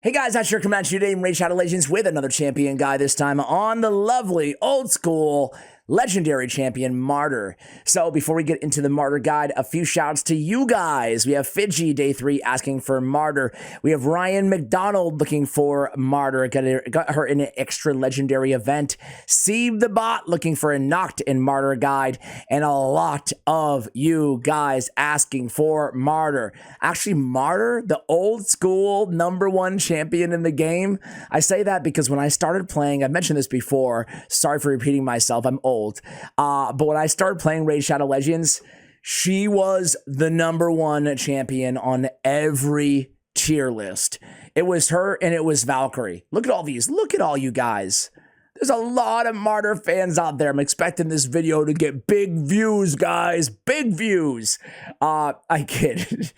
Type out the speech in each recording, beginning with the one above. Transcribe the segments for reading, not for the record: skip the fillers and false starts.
Hey guys, I sure come at you today in Raid Shadow Legends with another champion guy, this time on the lovely, old school, legendary champion, Martyr. So before we get into the Martyr guide, a few shouts to you guys. We have Fidji, day 3, asking for Martyr. We have Ryan McDonald looking for Martyr. Got her in an extra legendary event. Sieve the Bot looking for a Noct in Martyr guide. And a lot of you guys asking for Martyr. Actually, Martyr, the old school #1 champion in the game. I say that because when I started playing, I've mentioned this before, sorry for repeating myself, I'm old. But when I started playing Raid Shadow Legends, she was the #1 champion on every tier list. It was her and it was Valkyrie. Look at all these. Look at all you guys. There's a lot of Martyr fans out there. I'm expecting this video to get big views, guys. Big views. I kid.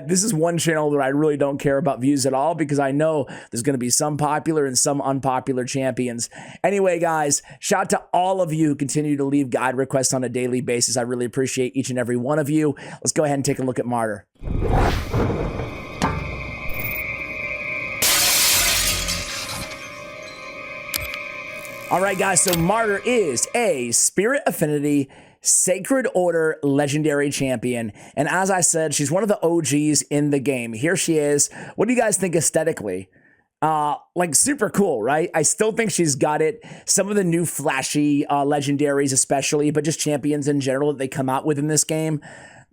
This is one channel that I really don't care about views at all because I know there's going to be some popular and some unpopular champions. Anyway, guys, shout out to all of you who continue to leave guide requests on a daily basis. I really appreciate each and every one of you. Let's go ahead and take a look at Martyr. All right, guys, so Martyr is a Spirit Affinity Sacred Order legendary champion. And as I said, she's one of the OGs in the game. Here she is. What do you guys think aesthetically? Like super cool, right? I still think she's got it. Some of the new flashy legendaries especially, but just champions in general that they come out with in this game,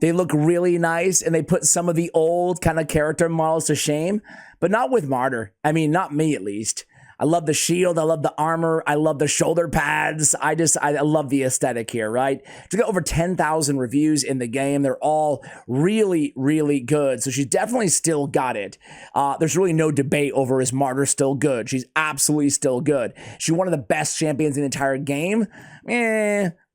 they look really nice, and they put some of the old kind of character models to shame, but not with Martyr. I mean, not me at least. I love the shield. I love the armor. I love the shoulder pads. I love the aesthetic here, right? She got over 10,000 reviews in the game. They're all really, really good. So she's definitely still got it. There's really no debate over is Martyr still good. She's absolutely still good. She's one of the best champions in the entire game.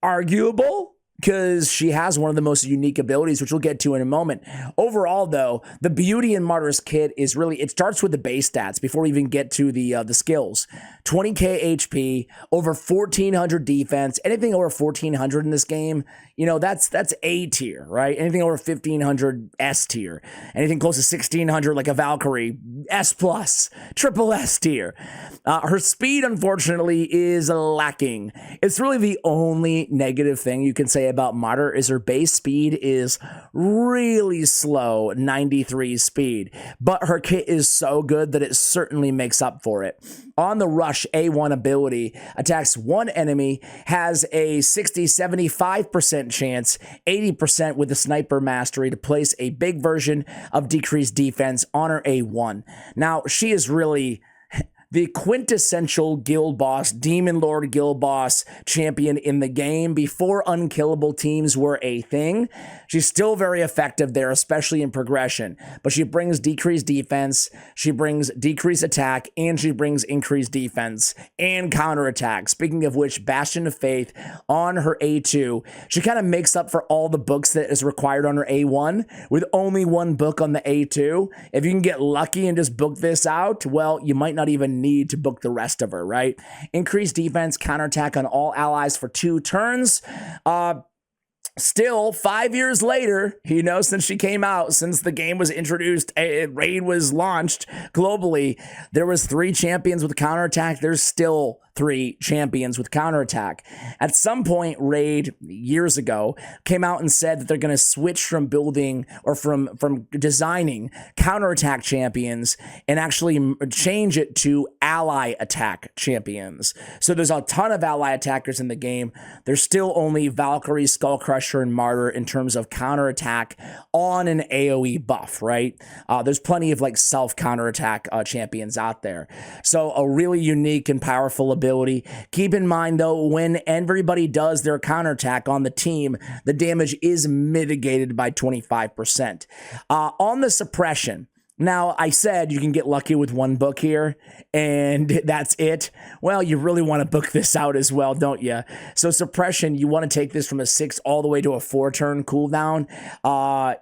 Arguable, because she has one of the most unique abilities, which we'll get to in a moment. Overall, though, the beauty in Martyr's kit is really, it starts with the base stats before we even get to the skills. 20k HP, over 1400 defense. Anything over 1400 in this game, you know, that's A tier, right? Anything over 1500, S tier. Anything close to 1600, like a Valkyrie, S plus, triple S tier. Her speed, unfortunately, is lacking. It's really the only negative thing you can say about Martyr is her base speed is really slow, 93 speed, but her kit is so good that it certainly makes up for it. On the rush, A1 ability attacks one enemy, has a 60-75% chance, 80% with the sniper mastery to place a big version of decreased defense on her A1. Now, she is really the quintessential guild boss, demon lord guild boss champion in the game before unkillable teams were a thing. She's still very effective there, especially in progression, but she brings decreased defense, she brings decreased attack, and she brings increased defense and counterattack. Speaking of which, Bastion of Faith on her A2, she kind of makes up for all the books that is required on her A1 with only one book on the A2. If you can get lucky and just book this out, well, you might not even need to book the rest of her, right? Increased defense, counterattack on all allies for 2 turns. Still, 5 years later, you know, since she came out, since the game was introduced, Raid was launched globally, there was 3 champions with counterattack. There's still 3 champions with counterattack. At some point, Raid, years ago, came out and said that they're going to switch from building or from designing counterattack champions and actually change it to ally attack champions. So there's a ton of ally attackers in the game. There's still only Valkyrie, Skullcrusher, and Martyr in terms of counterattack on an AoE buff, right? There's plenty of like self counterattack champions out there. So a really unique and powerful ability. Keep in mind, though, when everybody does their counterattack on the team, the damage is mitigated by 25%. On the suppression, now, I said you can get lucky with one book here, and that's it. Well, you really want to book this out as well, don't you? So suppression, you want to take this from a 6 all the way to a 4-turn cooldown.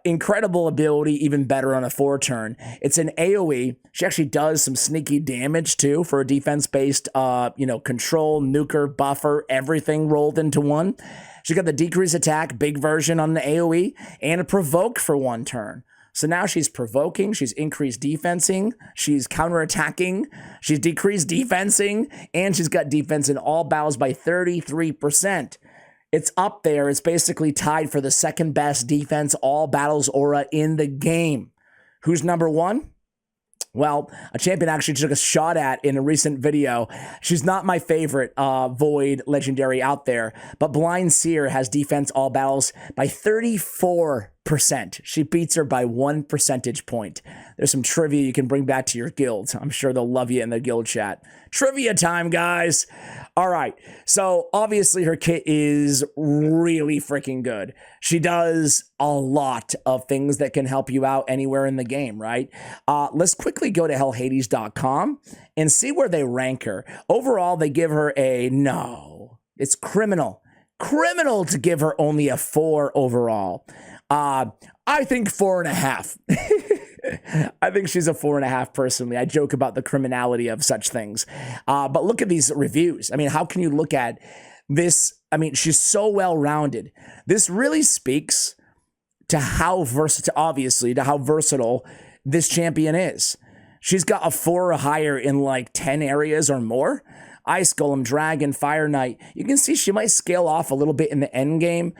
Incredible ability, even better on a 4-turn. It's an AoE. She actually does some sneaky damage, too, for a defense-based, control, nuker, buffer, everything rolled into one. She got the decrease attack, big version on the AoE, and a provoke for 1 turn. So now she's provoking, she's increased defensing, she's counterattacking, she's decreased defensing, and she's got defense in all battles by 33%. It's up there. It's basically tied for the second best defense all battles aura in the game. Who's number one? Well, a champion actually took a shot at in a recent video. She's not my favorite Void legendary out there, but Blind Seer has defense all battles by 34%. She beats her by 1 percentage point. There's some trivia you can bring back to your guild. I'm sure they'll love you in the guild chat. Trivia time, guys. All right. So obviously her kit is really freaking good. She does a lot of things that can help you out anywhere in the game, right? Let's quickly go to hellhades.com and see where they rank her. Overall, they give her a no. It's criminal. Criminal to give her only a 4 overall. I think 4.5. I think she's a 4.5 personally. I joke about the criminality of such things. But look at these reviews. I mean, how can you look at this? I mean, she's so well-rounded. This really speaks to how versatile, obviously, to how versatile this champion is. She's got a 4 or higher in like 10 areas or more. Ice Golem, Dragon, Fire Knight. You can see she might scale off a little bit in the end game.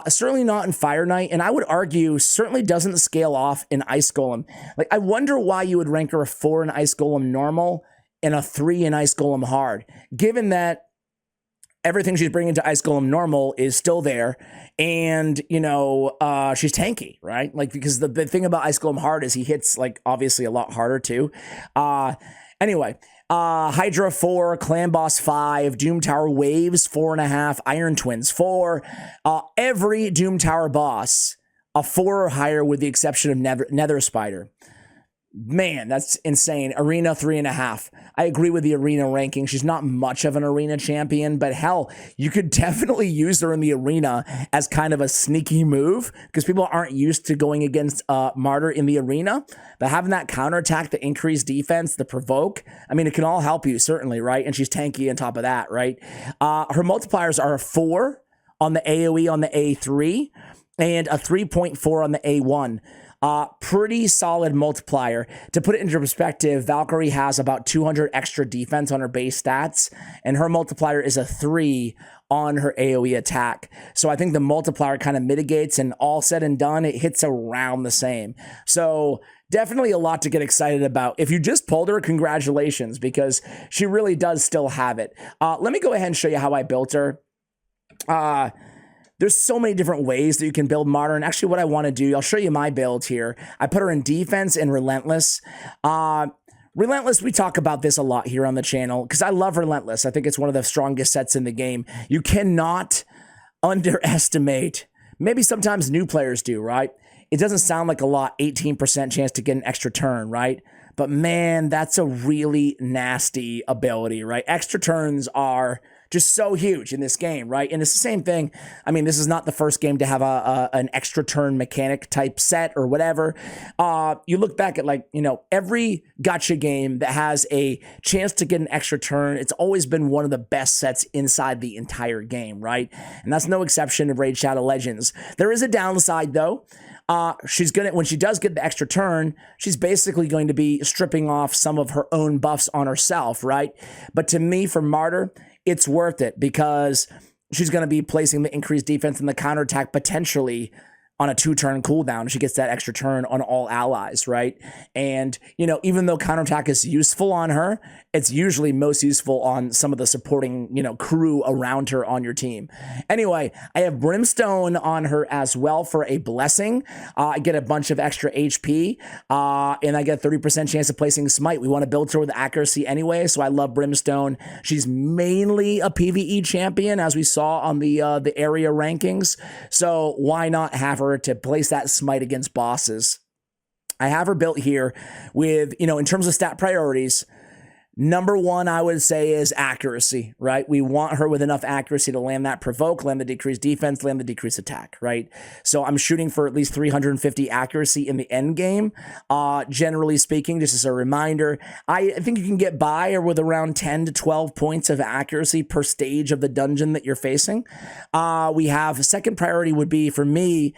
Certainly not in Fire Knight, and I would argue certainly doesn't scale off in Ice Golem. Like, I wonder why you would rank her a 4 in Ice Golem normal and a 3 in Ice Golem hard, given that everything she's bringing to Ice Golem normal is still there, and, you know, she's tanky, right? Like, because the thing about Ice Golem hard is he hits, like, obviously a lot harder, too. Anyway, Hydra 4, Clan Boss 5, Doom Tower Waves 4.5, Iron Twins 4. Every Doom Tower boss a 4 or higher with the exception of Nether Spider. Man, that's insane. Arena 3.5. I agree with the arena ranking. She's not much of an arena champion, but hell, you could definitely use her in the arena as kind of a sneaky move because people aren't used to going against Martyr in the arena. But having that counterattack, the increased defense, the provoke, I mean, it can all help you, certainly, right? And she's tanky on top of that, right? Her multipliers are a 4 on the AoE on the A3 and a 3.4 on the A1. Pretty solid multiplier. To put it into perspective, Valkyrie has about 200 extra defense on her base stats, and her multiplier is a 3 on her AoE attack. So I think the multiplier kind of mitigates, and all said and done, it hits around the same. So definitely a lot to get excited about. If you just pulled her, congratulations, because she really does still have it. Let me go ahead and show you how I built her. There's so many different ways that you can build Martyr, and actually what I want to do, I'll show you my build here. I put her in defense and Relentless. Relentless, we talk about this a lot here on the channel because I love Relentless. I think it's one of the strongest sets in the game. You cannot underestimate, maybe sometimes new players do, right? It doesn't sound like a lot, 18% chance to get an extra turn, right? But man, that's a really nasty ability, right? Extra turns are just so huge in this game, right? And it's the same thing. I mean, this is not the first game to have an extra turn mechanic type set or whatever. You look back at, like, you know, every gacha game that has a chance to get an extra turn, it's always been one of the best sets inside the entire game, right? And that's no exception to Raid Shadow Legends. There is a downside though. She's gonna, when she does get the extra turn, she's basically going to be stripping off some of her own buffs on herself, right? But to me, for Martyr, it's worth it because she's going to be placing the increased defense and the counterattack potentially on a 2-turn cooldown. She gets that extra turn on all allies, right? And, you know, even though counterattack is useful on her, it's usually most useful on some of the supporting, you know, crew around her on your team. Anyway, I have Brimstone on her as well for a blessing. I get a bunch of extra HP, and I get a 30% chance of placing Smite. We want to build her with accuracy anyway, so I love Brimstone. She's mainly a PvE champion, as we saw on the area rankings, so why not have her to place that Smite against bosses? I have her built here with, you know, in terms of stat priorities, number one, I would say, is accuracy, right? We want her with enough accuracy to land that provoke, land the decreased defense, land the decreased attack, right? So I'm shooting for at least 350 accuracy in the end game. Generally speaking, just as a reminder, I think you can get by or with around 10 to 12 points of accuracy per stage of the dungeon that you're facing. We have, second priority would be, for me,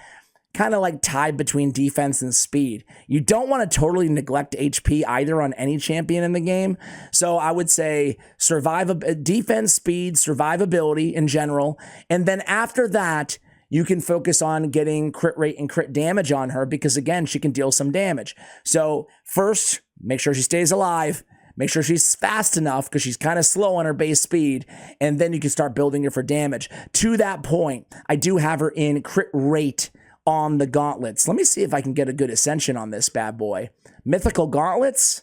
kind of like tied between defense and speed. You don't want to totally neglect HP either on any champion in the game. So I would say defense, speed, survivability in general. And then after that, you can focus on getting crit rate and crit damage on her because, again, she can deal some damage. So first, make sure she stays alive. Make sure she's fast enough because she's kind of slow on her base speed, and then you can start building her for damage. To that point, I do have her in crit rate on the gauntlets. Let me see if I can get a good ascension on this bad boy. Mythical gauntlets,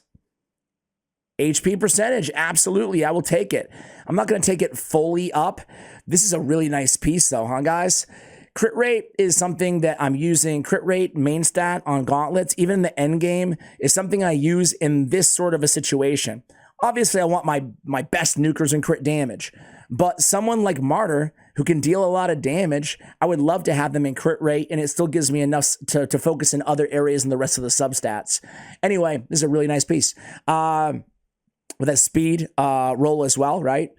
HP percentage, absolutely, I will take it. I'm not going to take it fully up. This is a really nice piece though, huh, guys? Crit rate is something that I'm using. Crit rate, main stat on gauntlets, even in the end game, is something I use in this sort of a situation. Obviously, I want my best nukers in crit damage, but someone like Martyr, who can deal a lot of damage, I would love to have them in crit rate, and it still gives me enough to focus in other areas in the rest of the substats. Anyway, this is a really nice piece. With that speed roll as well, right?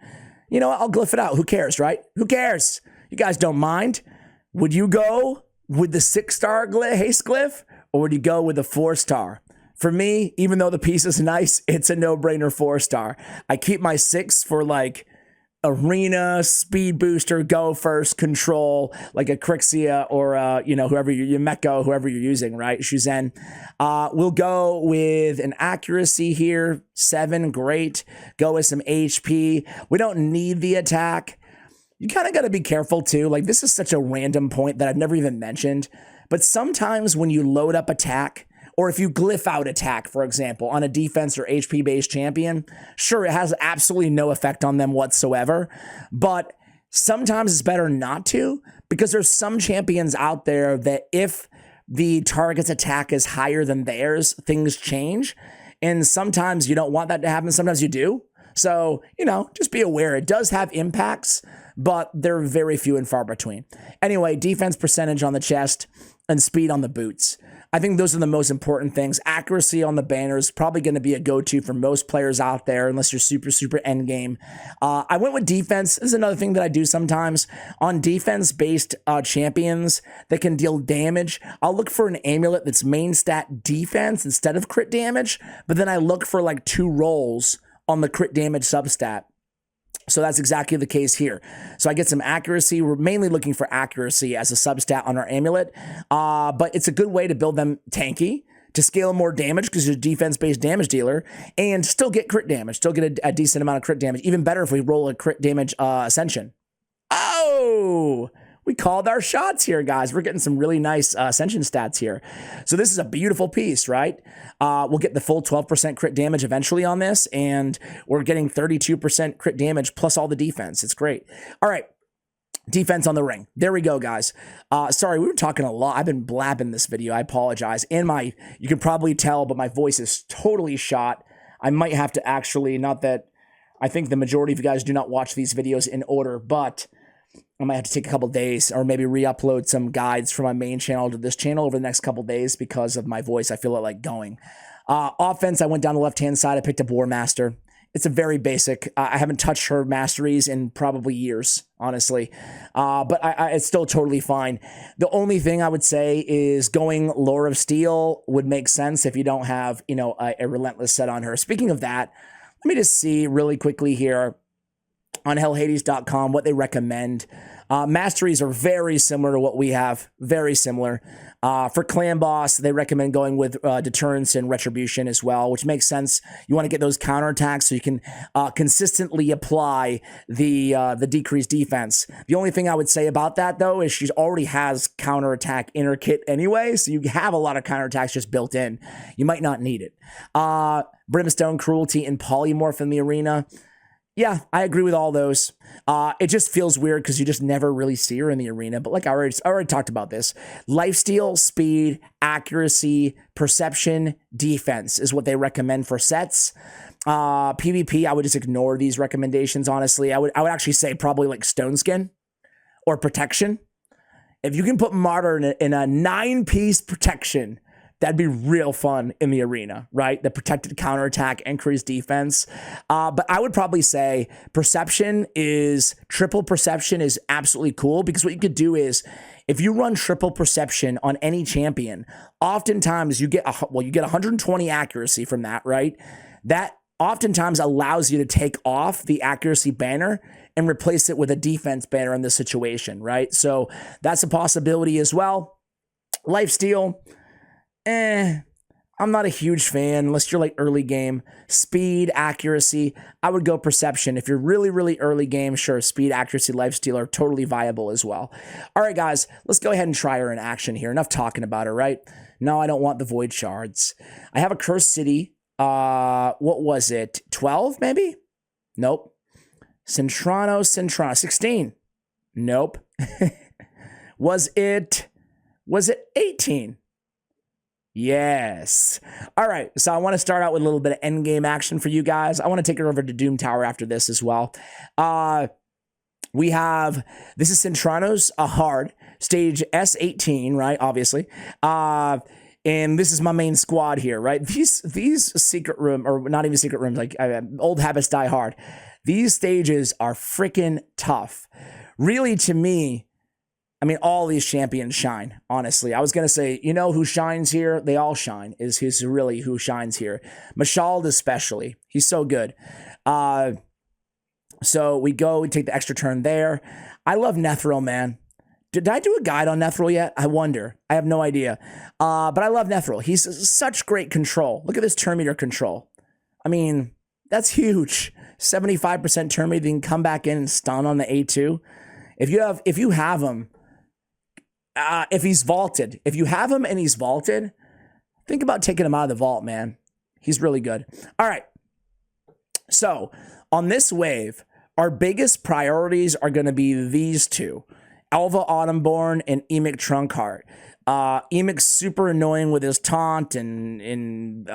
You know what? I'll glyph it out. Who cares, right? Who cares? You guys don't mind. Would you go with the 6-star haste glyph, or would you go with the 4-star? For me, even though the piece is nice, it's a no-brainer 4-star. I keep my 6 for like arena, speed booster, go first, control, like a Crixia or whoever you Mecco, whoever you're using, right? Shuzen. We'll go with an accuracy here, 7, great. Go with some HP. We don't need the attack. You kind of got to be careful too. Like, this is such a random point that I've never even mentioned. But sometimes when you load up attack, or if you glyph out attack, for example, on a defense or HP-based champion, sure, it has absolutely no effect on them whatsoever. But sometimes it's better not to, because there's some champions out there that if the target's attack is higher than theirs, things change. And sometimes you don't want that to happen. Sometimes you do. So, just be aware. It does have impacts, but they're very few and far between. Anyway, defense percentage on the chest and speed on the boots. I think those are the most important things. Accuracy on the banner is probably going to be a go-to for most players out there, unless you're super, super endgame. I went with defense. This is another thing that I do sometimes. On defense-based champions that can deal damage, I'll look for an amulet that's main stat defense instead of crit damage, but then I look for like 2 rolls on the crit damage substat. So that's exactly the case here. So I get some accuracy. We're mainly looking for accuracy as a substat on our amulet, but it's a good way to build them tanky, to scale more damage because you're a defense-based damage dealer, and still get crit damage, still get a decent amount of crit damage. Even better if we roll a crit damage ascension. Oh! We called our shots here, guys. We're getting some really nice ascension stats here. So this is a beautiful piece, right? We'll get the full 12% crit damage eventually on this, and we're getting 32% crit damage plus all the defense. It's great. All right. Defense on the ring. There we go, guys. Sorry, we were talking a lot. I've been blabbing this video. I apologize. And you can probably tell, but my voice is totally shot. I might have to actually, not that I think the majority of you guys do not watch these videos in order, but I might have to take a couple days or maybe re-upload some guides from my main channel to this channel over the next couple days because of my voice. I feel it like going. Offense, I went down the left-hand side. I picked up War Master. It's a very basic. I haven't touched her masteries in probably years, honestly. But it's still totally fine. The only thing I would say is going Lore of Steel would make sense if you don't have, a relentless set on her. Speaking of that, let me just see really quickly here on hellhades.com what they recommend. Masteries are very similar to what we have, very similar. For Clan Boss, they recommend going with Deterrence and Retribution as well, which makes sense. You want to get those counterattacks so you can consistently apply the decreased defense. The only thing I would say about that, though, is she already has counterattack in her kit anyway, so you have a lot of counterattacks just built in. You might not need it. Brimstone, Cruelty, and Polymorph in the arena. Yeah, I agree with all those. It just feels weird because you just never really see her in the arena. But like I already talked about this. Lifesteal, speed, accuracy, perception, defense is what they recommend for sets. PvP, I would just ignore these recommendations, honestly. I would actually say probably like Stone Skin or Protection. If you can put Martyr in a 9-piece protection, That'd be real fun in the arena, right? The protected counterattack, increased defense. But I would probably say triple perception is absolutely cool, because what you could do is, if you run triple perception on any champion, oftentimes you get 120 accuracy from that, right? That oftentimes allows you to take off the accuracy banner and replace it with a defense banner in this situation, right? So that's a possibility as well. Lifesteal, I'm not a huge fan unless you're like early game. Speed, accuracy, I would go perception. If you're really, really early game, sure, speed, accuracy, lifesteal are totally viable as well. All right, guys, let's go ahead and try her in action here. Enough talking about her, right? No, I don't want the void shards. I have a cursed city. What was it? 12 maybe? Nope. Centrano, 16. Nope. Was it 18? Yes. All right. So I want to start out with a little bit of end game action for you guys. I want to take her over to Doom Tower after this as well. This is Centrano's hard stage S18, right? Obviously. And this is my main squad here, right? These secret room, or not even secret rooms, like old habits die hard. These stages are freaking tough. Really, to me, I mean, all these champions shine, honestly. I was going to say, you know who shines here? They all shine, is really who shines here. Mashald especially. He's so good. So we take the extra turn there. I love Nethril, man. Did I do a guide on Nethril yet? I wonder. I have no idea. But I love Nethril. He's such great control. Look at this turn meter control. I mean, that's huge. 75% turn meter, then come back in and stun on the A2. If you have him, if he's vaulted, if you have him and he's vaulted, think about taking him out of the vault, man. He's really good. All right. So on this wave, our biggest priorities are going to be these two. Elva Autumnborn and Emic Trunkheart. Emic's super annoying with his taunt and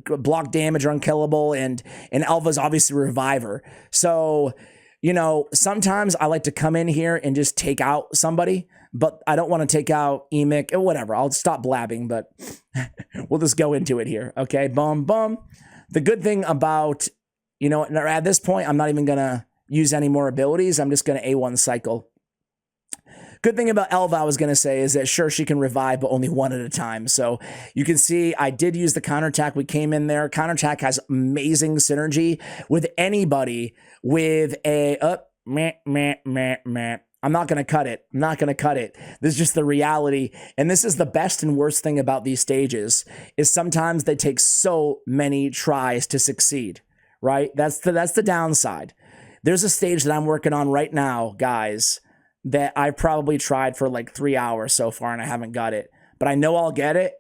block damage are unkillable, and Elva's obviously Reviver. So, you know, sometimes I like to come in here and just take out somebody, but I don't want to take out Emic or whatever. I'll stop blabbing, but we'll just go into it here. Okay, boom, boom. The good thing about, you know, at this point, I'm not even going to use any more abilities. I'm just going to A1 cycle. Good thing about Elva, I was going to say, is that sure, she can revive, but only one at a time. So you can see I did use the counterattack. We came in there. Counterattack has amazing synergy with anybody with a... I'm not going to cut it. I'm not going to cut it. This is just the reality. And this is the best and worst thing about these stages, is sometimes they take so many tries to succeed, right? That's the downside. There's a stage that I'm working on right now, guys, that I probably tried for like 3 hours so far and I haven't got it. But I know I'll get it.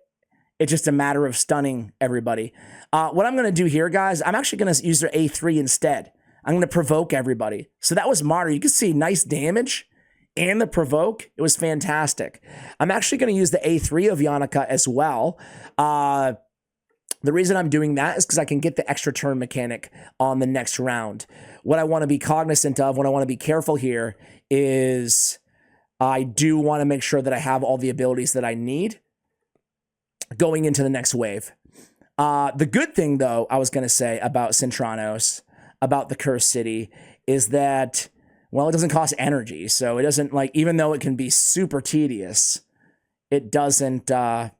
It's just a matter of stunning everybody. What I'm going to do here, guys, I'm actually going to use their A3 instead. I'm going to provoke everybody. So that was Martyr. You can see nice damage and the provoke. It was fantastic. I'm actually going to use the A3 of Yannicka as well. The reason I'm doing that is because I can get the extra turn mechanic on the next round. What I want to be cognizant of, what I want to be careful here is I do want to make sure that I have all the abilities that I need going into the next wave. The good thing, though, I was going to say about Centranos, about the Cursed City, is that, well, it doesn't cost energy. So it doesn't, like, even though it can be super tedious, it doesn't,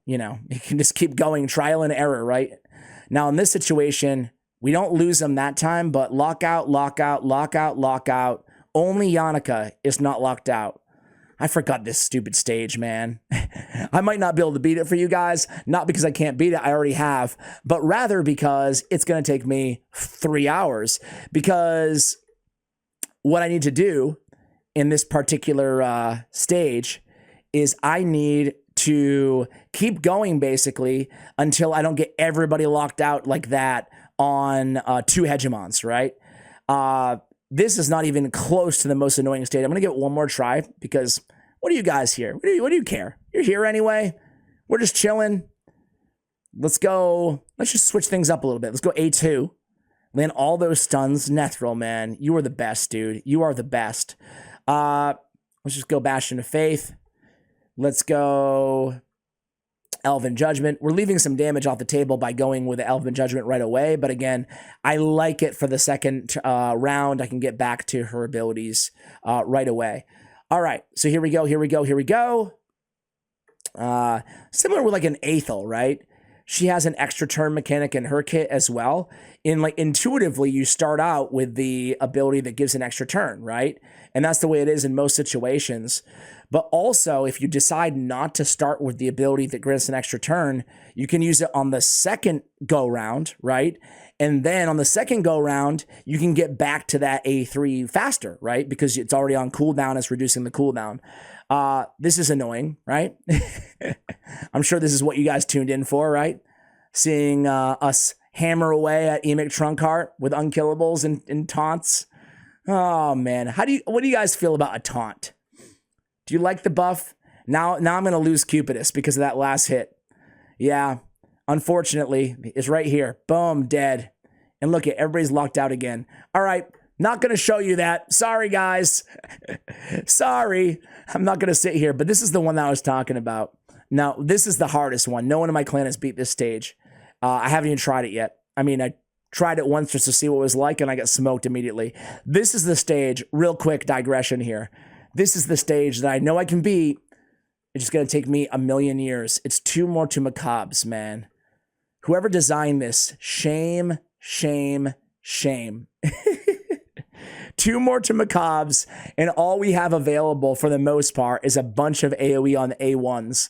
you know, it can just keep going, trial and error, right? Now, in this situation, we don't lose them that time, but lockout, lockout, lockout, lockout. Only Yannicka is not locked out. I forgot this stupid stage, man. I might not be able to beat it for you guys, not because I can't beat it, I already have, but rather because it's going to take me 3 hours. Because what I need to do in this particular stage is I need to keep going basically until I don't get everybody locked out like that on 2 hegemons, right? This is not even close to the most annoying state. I'm going to give it one more try because what do you guys here? What do you care? You're here anyway. We're just chilling. Let's go. Let's just switch things up a little bit. Let's go A2. Land all those stuns. Nethril, man. You are the best, dude. You are the best. Let's just go Bastion of Faith. Let's go Elven Judgment. We're leaving some damage off the table by going with the Elven Judgment right away. But again, I like it for the second round. I can get back to her abilities right away. All right, so here we go, here we go, here we go. Similar with like an Aethel, right? She has an extra turn mechanic in her kit as well. Like intuitively, you start out with the ability that gives an extra turn, right? And that's the way it is in most situations. But also, if you decide not to start with the ability that grants an extra turn, you can use it on the second go round, right? And then on the second go round, you can get back to that A3 faster, right? Because it's already on cooldown, it's reducing the cooldown. This is annoying, right? I'm sure this is what you guys tuned in for, right? Seeing us hammer away at Emic Trunkheart with unkillables and taunts. Oh man, what do you guys feel about a taunt? Do you like the buff? Now I'm gonna lose Cupidus because of that last hit. Yeah, unfortunately, it's right here. Boom, dead. And look, everybody's locked out again. All right, not gonna show you that. Sorry, guys. Sorry, I'm not gonna sit here. But this is the one that I was talking about. Now, this is the hardest one. No one in my clan has beat this stage. I haven't even tried it yet. I mean, I tried it once just to see what it was like, and I got smoked immediately. This is the stage. Real quick digression here. This is the stage that I know I can beat. It's just going to take me a million years. It's 2 more to Macabres, man. Whoever designed this, shame, shame, shame. 2 more to Macabres, and all we have available for the most part is a bunch of AoE on the A1s.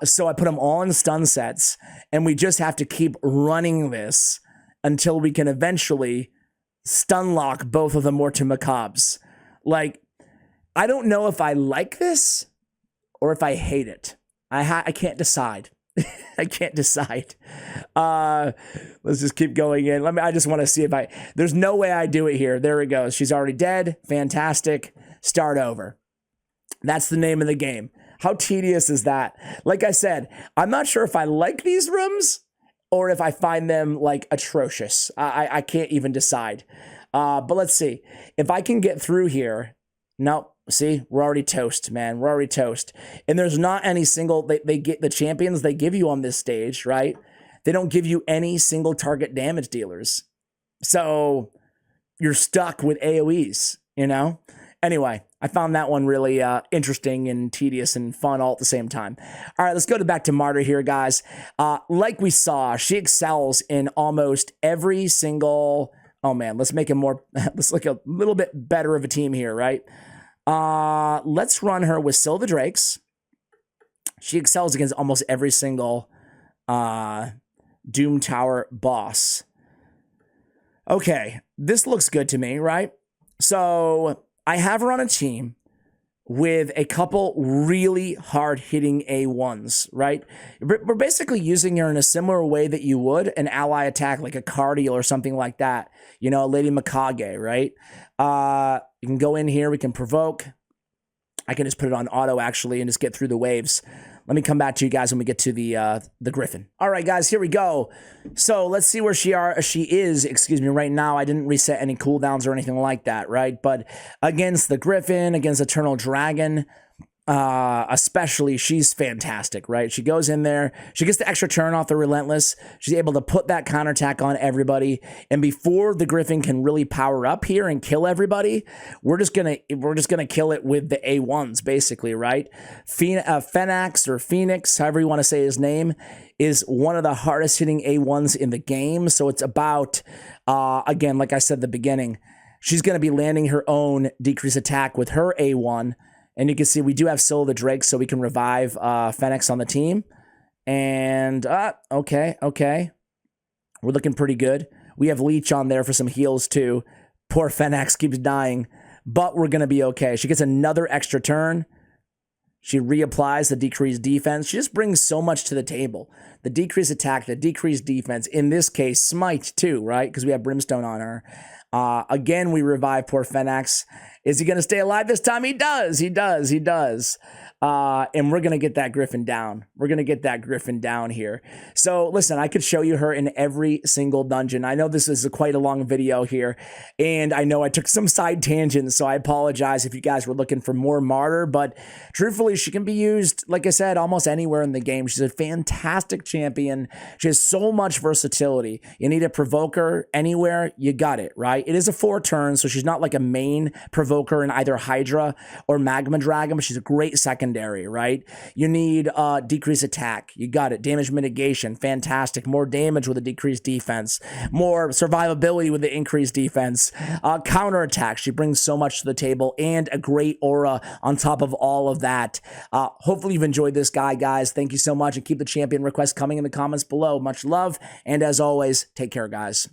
So I put them all in stun sets, and we just have to keep running this until we can eventually stun lock both of the Mortem Macabres. Like, I don't know if I like this or if I hate it. I can't decide. I can't decide. Let's just keep going in. I just want to see if there's no way I do it here. There it goes. She's already dead. Fantastic. Start over. That's the name of the game. How tedious is that? Like I said, I'm not sure if I like these rooms or if I find them like atrocious. I can't even decide. But let's see. If I can get through here. Nope. See, we're already toast, man. We're already toast. And there's not any single, they get the champions they give you on this stage, right? They don't give you any single target damage dealers. So you're stuck with AoEs, you know? Anyway, I found that one really interesting and tedious and fun all at the same time. All right, let's go back to Martyr here, guys. Like we saw, she excels in almost every single, oh man, let's make it more, let's look a little bit better of a team here, right? Let's run her with Syl the Drakes. She excels against almost every single Doom Tower boss. Okay, this looks good to me, right? So I have her on a team with a couple really hard-hitting A1s, right? We're basically using her in a similar way that you would an ally attack, like a Cardiel or something like that. You know, Lady Mikage, right? You can go in here, we can provoke. I can just put it on auto, actually, and just get through the waves. Let me come back to you guys when we get to the Griffin. All right, guys, here we go. So let's see where she is, excuse me, right now. I didn't reset any cooldowns or anything like that, right? But against the Griffin, against Eternal Dragon, especially, she's fantastic, right? She goes in there, she gets the extra turn off the Relentless. She's able to put that counterattack on everybody, and before the Griffin can really power up here and kill everybody, we're just gonna kill it with the A1s, basically, right? Phoenix or Phoenix, however you want to say his name, is one of the hardest hitting A1s in the game. So it's about, again, like I said at the beginning, she's gonna be landing her own decreased attack with her A1. And you can see we do have Syl the Drake, so we can revive Phoenix on the team. And, okay. We're looking pretty good. We have Leech on there for some heals, too. Poor Phoenix keeps dying, but we're going to be okay. She gets another extra turn. She reapplies the decreased defense. She just brings so much to the table. The decreased attack, the decreased defense. In this case, Smite, too, right? Because we have Brimstone on her. Again, we revive poor Phoenix. Is he going to stay alive this time? He does. He does. And we're going to get that Griffin down. We're going to get that Griffin down here. So listen, I could show you her in every single dungeon. I know this is quite a long video here, and I know I took some side tangents, so I apologize if you guys were looking for more Martyr, but truthfully, really, she can be used, like I said, almost anywhere in the game. She's a fantastic champion. She has so much versatility. You need a provoker anywhere, you got it, right? It is a 4-turn, so she's not like a main provoker in either Hydra or Magma Dragon, but she's a great secondary, right? You need decreased attack. You got it. Damage mitigation, fantastic. More damage with a decreased defense. More survivability with the increased defense. Counterattack. She brings so much to the table, and a great aura on top of all of that. Hopefully you've enjoyed this guy, guys. Thank you so much, and keep the champion requests coming in the comments below. Much love, and as always, take care, guys.